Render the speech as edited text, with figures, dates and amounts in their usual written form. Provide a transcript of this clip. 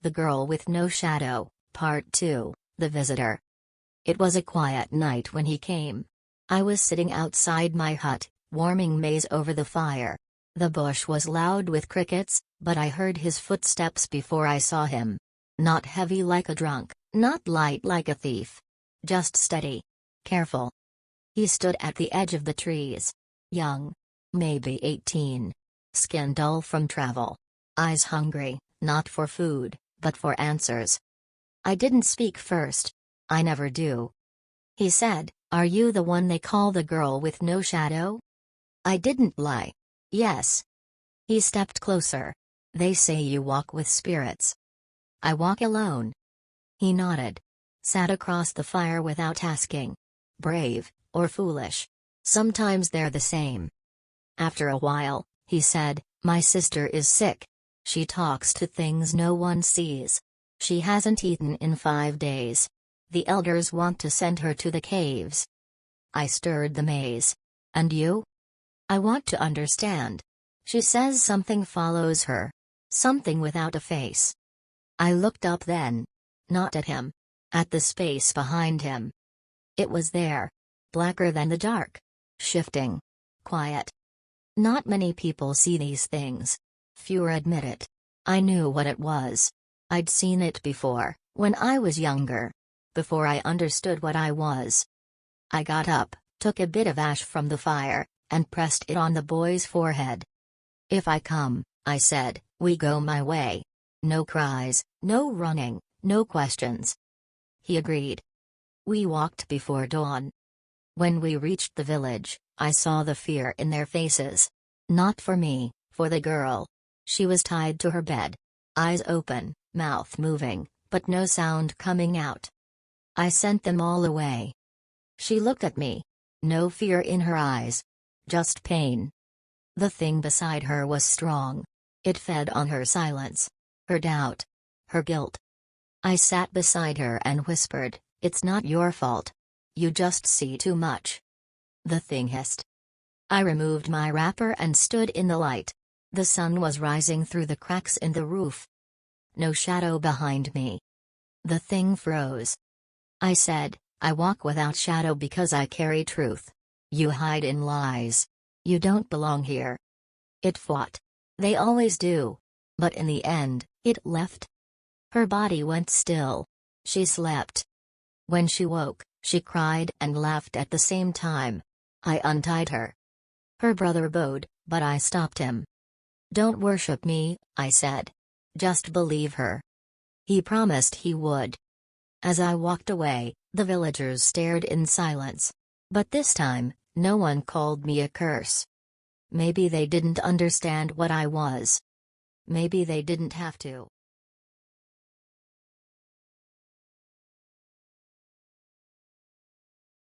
The Girl with No Shadow, Part 2, The Visitor. It was a quiet night when he came. I was sitting outside my hut, warming maize over the fire. The bush was loud with crickets, but I heard his footsteps before I saw him. Not heavy like a drunk, not light like a thief. Just steady. Careful. He stood at the edge of the trees. Young. Maybe 18. Skin dull from travel. Eyes hungry, not for food, but for answers. I didn't speak first. I never do. He said, "Are you the one they call the girl with no shadow?" I didn't lie. Yes. He stepped closer. "They say you walk with spirits." "I walk alone." He nodded. Sat across the fire without asking. Brave, or foolish. Sometimes they're the same. After a while, he said, "My sister is sick. She talks to things no one sees. She hasn't eaten in 5 days. The elders want to send her to the caves." I stirred the maize. "And you?" "I want to understand. She says something follows her. Something without a face." I looked up then. Not at him. At the space behind him. It was there. Blacker than the dark. Shifting. Quiet. Not many people see these things. Fewer admit it. I knew what it was. I'd seen it before, when I was younger. Before I understood what I was. I got up, took a bit of ash from the fire, and pressed it on the boy's forehead. "If I come," I said, "we go my way. No cries, no running, no questions." He agreed. We walked before dawn. When we reached the village, I saw the fear in their faces. Not for me, for the girl. She was tied to her bed. Eyes open, mouth moving, but no sound coming out. I sent them all away. She looked at me. No fear in her eyes. Just pain. The thing beside her was strong. It fed on her silence. Her doubt. Her guilt. I sat beside her and whispered, "It's not your fault. You just see too much." The thing hissed. I removed my wrapper and stood in the light. The sun was rising through the cracks in the roof. No shadow behind me. The thing froze. I said, "I walk without shadow because I carry truth. You hide in lies. You don't belong here." It fought. They always do. But in the end, it left. Her body went still. She slept. When she woke, she cried and laughed at the same time. I untied her. Her brother bowed, but I stopped him. "Don't worship me," I said. "Just believe her." He promised he would. As I walked away, the villagers stared in silence. But this time, no one called me a curse. Maybe they didn't understand what I was. Maybe they didn't have to.